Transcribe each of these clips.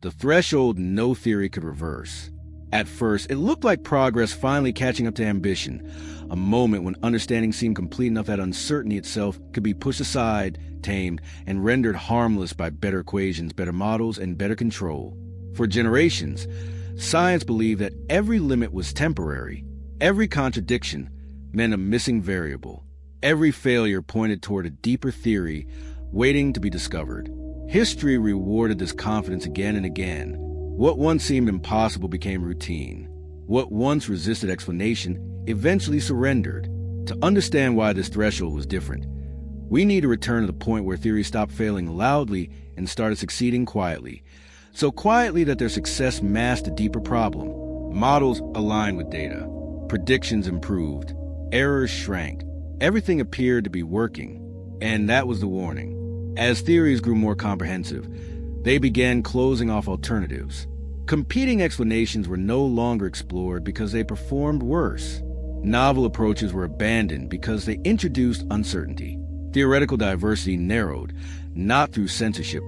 the threshold no theory could reverse. At first, it looked like progress finally catching up to ambition, a moment when understanding seemed complete enough that uncertainty itself could be pushed aside, tamed, and rendered harmless by better equations, better models, and better control. For generations, science believed that every limit was temporary. Every contradiction meant a missing variable. Every failure pointed toward a deeper theory waiting to be discovered. History rewarded this confidence again and again. What once seemed impossible became routine. What once resisted explanation eventually surrendered. To understand why this threshold was different, we need to return to the point where theories stopped failing loudly and started succeeding quietly. So quietly that their success masked a deeper problem. Models aligned with data. Predictions improved. Errors shrank. Everything appeared to be working. And that was the warning. As theories grew more comprehensive, they began closing off alternatives. Competing explanations were no longer explored because they performed worse. Novel approaches were abandoned because they introduced uncertainty. Theoretical diversity narrowed, not through censorship,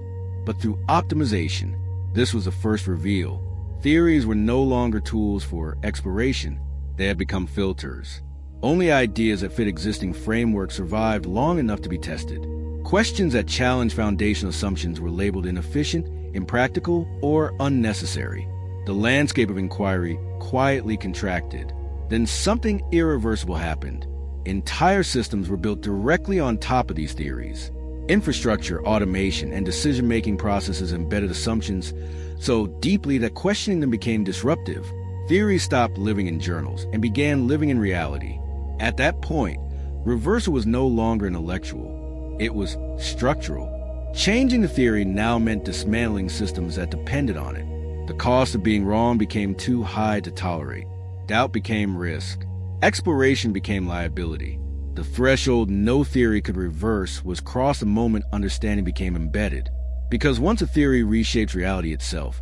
but through optimization. This was the first reveal. Theories were no longer tools for exploration. They had become filters. Only ideas that fit existing frameworks survived long enough to be tested. Questions that challenged foundational assumptions were labeled inefficient, impractical, or unnecessary. The landscape of inquiry quietly contracted. Then something irreversible happened. Entire systems were built directly on top of these theories. Infrastructure, automation, and decision-making processes embedded assumptions so deeply that questioning them became disruptive. Theories stopped living in journals and began living in reality. At that point, reversal was no longer intellectual. It was structural. Changing the theory now meant dismantling systems that depended on it. The cost of being wrong became too high to tolerate. Doubt became risk. Exploration became liability. The threshold no theory could reverse was crossed the moment understanding became embedded. Because once a theory reshapes reality itself,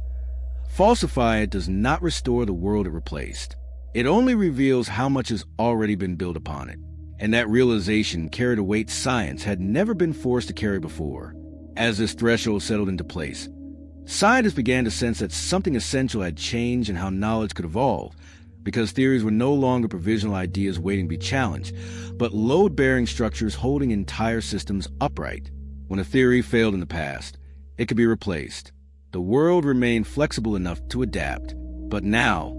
falsify it does not restore the world it replaced. It only reveals how much has already been built upon it. And that realization carried a weight science had never been forced to carry before. As this threshold settled into place, scientists began to sense that something essential had changed in how knowledge could evolve, because theories were no longer provisional ideas waiting to be challenged, but load-bearing structures holding entire systems upright. When a theory failed in the past, it could be replaced. The world remained flexible enough to adapt. But now,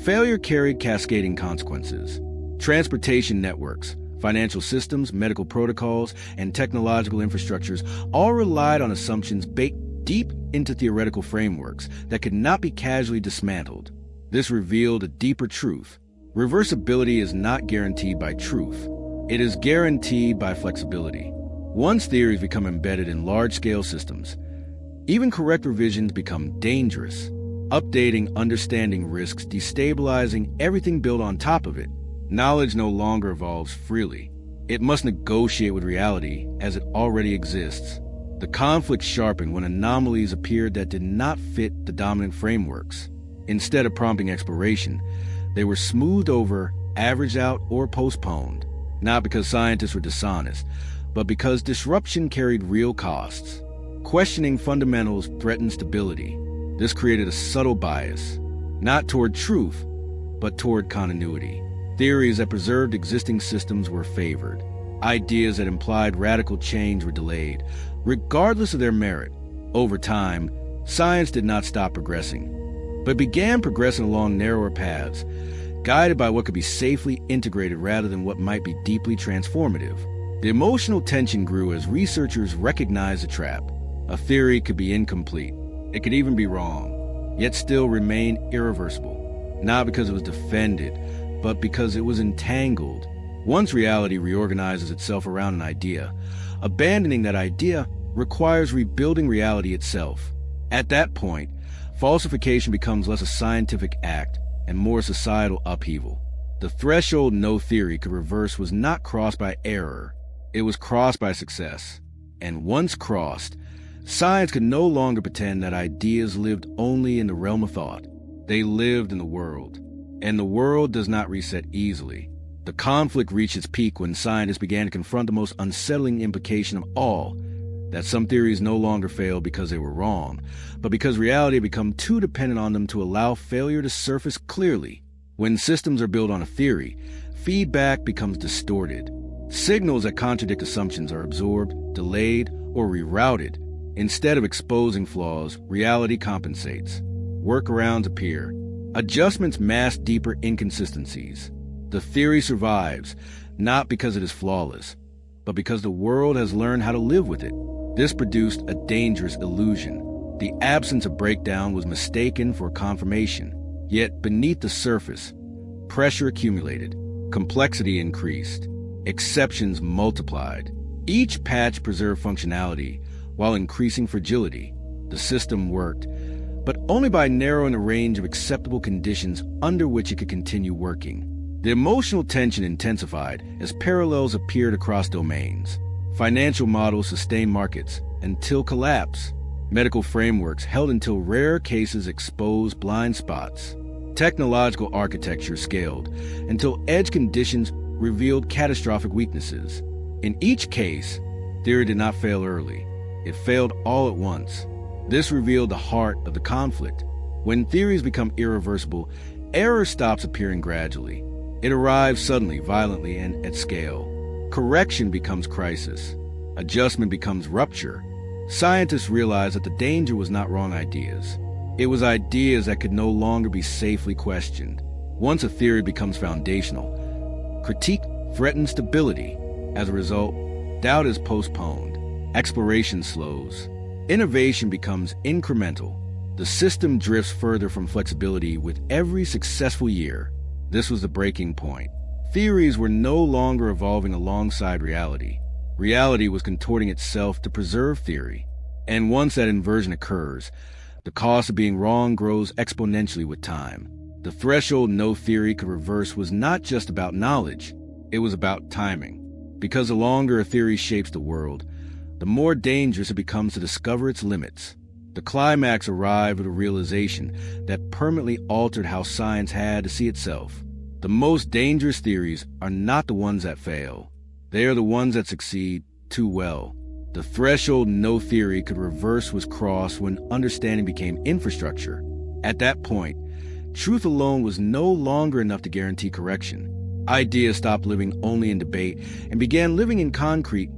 failure carried cascading consequences. Transportation networks, financial systems, medical protocols, and technological infrastructures all relied on assumptions baked deep into theoretical frameworks that could not be casually dismantled. This revealed a deeper truth. Reversibility is not guaranteed by truth. It is guaranteed by flexibility. Once theories become embedded in large-scale systems, even correct revisions become dangerous. Updating understanding risks destabilizing everything built on top of it. Knowledge no longer evolves freely. It must negotiate with reality as it already exists. The conflict sharpened when anomalies appeared that did not fit the dominant frameworks. Instead of prompting exploration, they were smoothed over, averaged out, or postponed. Not because scientists were dishonest, but because disruption carried real costs. Questioning fundamentals threatened stability. This created a subtle bias, not toward truth, but toward continuity. Theories that preserved existing systems were favored. Ideas that implied radical change were delayed, regardless of their merit. Over time, science did not stop progressing, but began progressing along narrower paths, guided by what could be safely integrated rather than what might be deeply transformative. The emotional tension grew as researchers recognized the trap. A theory could be incomplete. It could even be wrong, yet still remain irreversible, not because it was defended, but because it was entangled. Once reality reorganizes itself around an idea, abandoning that idea requires rebuilding reality itself. At that point, falsification becomes less a scientific act and more societal upheaval. The threshold no theory could reverse was not crossed by error. It was crossed by success. And once crossed, science could no longer pretend that ideas lived only in the realm of thought. They lived in the world. And the world does not reset easily. The conflict reached its peak when scientists began to confront the most unsettling implication of all, that some theories no longer fail because they were wrong, but because reality had become too dependent on them to allow failure to surface clearly. When systems are built on a theory, feedback becomes distorted. Signals that contradict assumptions are absorbed, delayed, or rerouted. Instead of exposing flaws, reality compensates. Workarounds appear. Adjustments mask deeper inconsistencies. The theory survives, not because it is flawless, but because the world has learned how to live with it. This produced a dangerous illusion. The absence of breakdown was mistaken for confirmation. Yet beneath the surface, pressure accumulated, complexity increased, exceptions multiplied. Each patch preserved functionality while increasing fragility. The system worked, but only by narrowing a range of acceptable conditions under which it could continue working. The emotional tension intensified as parallels appeared across domains. Financial models sustained markets until collapse. Medical frameworks held until rare cases exposed blind spots. Technological architecture scaled until edge conditions revealed catastrophic weaknesses. In each case, theory did not fail early. It failed all at once. This revealed the heart of the conflict. When theories become irreversible, error stops appearing gradually. It arrives suddenly, violently, and at scale. Correction becomes crisis. Adjustment becomes rupture. Scientists realized that the danger was not wrong ideas. It was ideas that could no longer be safely questioned. Once a theory becomes foundational, critique threatens stability. As a result, doubt is postponed. Exploration slows. Innovation becomes incremental. The system drifts further from flexibility with every successful year. This was the breaking point. Theories were no longer evolving alongside reality. Reality was contorting itself to preserve theory. And once that inversion occurs, the cost of being wrong grows exponentially with time. The threshold no theory could reverse was not just about knowledge, it was about timing. Because the longer a theory shapes the world, the more dangerous it becomes to discover its limits. The climax arrived with a realization that permanently altered how science had to see itself. The most dangerous theories are not the ones that fail. They are the ones that succeed too well. The threshold no theory could reverse was crossed when understanding became infrastructure. At that point, truth alone was no longer enough to guarantee correction. Ideas stopped living only in debate and began living in concrete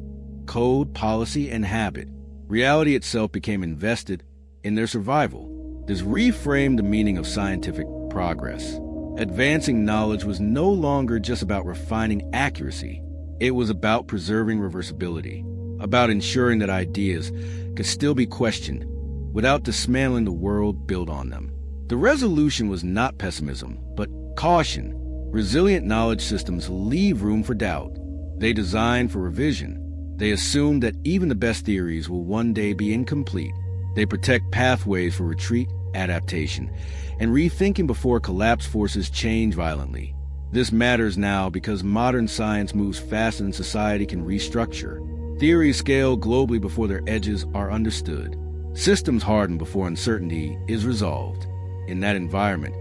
code, policy, and habit. Reality itself became invested in their survival. This reframed the meaning of scientific progress. Advancing knowledge was no longer just about refining accuracy. It was about preserving reversibility, about ensuring that ideas could still be questioned without dismantling the world built on them. The resolution was not pessimism, but caution. Resilient knowledge systems leave room for doubt. They design for revision. They assume that even the best theories will one day be incomplete. They protect pathways for retreat, adaptation, and rethinking before collapse forces change violently. This matters now because modern science moves faster than society can restructure. Theories scale globally before their edges are understood. Systems harden before uncertainty is resolved. In that environment,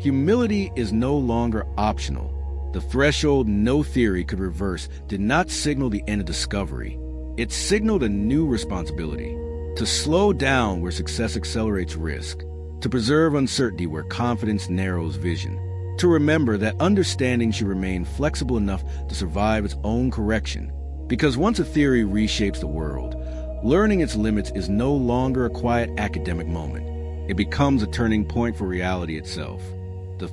humility is no longer optional. The threshold no theory could reverse did not signal the end of discovery. It signaled a new responsibility: to slow down where success accelerates risk, to preserve uncertainty where confidence narrows vision, to remember that understanding should remain flexible enough to survive its own correction. Because once a theory reshapes the world, learning its limits is no longer a quiet academic moment. It becomes a turning point for reality itself. The